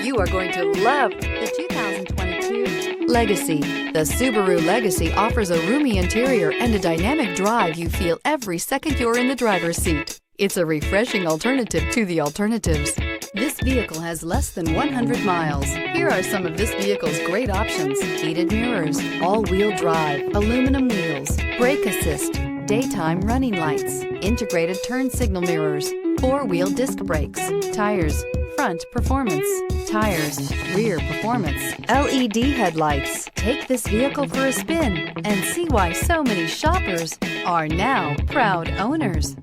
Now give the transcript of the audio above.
You are going to love the 2022 Legacy. The Subaru Legacy offers a roomy interior and a dynamic drive you feel every second you're in the driver's seat. It's a refreshing alternative to the alternatives. This vehicle has less than 100 miles. Here are some of this vehicle's great options: heated mirrors, all-wheel drive, aluminum wheels, brake assist, daytime running lights, integrated turn signal mirrors, four-wheel disc brakes, tires, front performance, tires, rear performance, LED headlights. Take this vehicle for a spin and see why so many shoppers are now proud owners.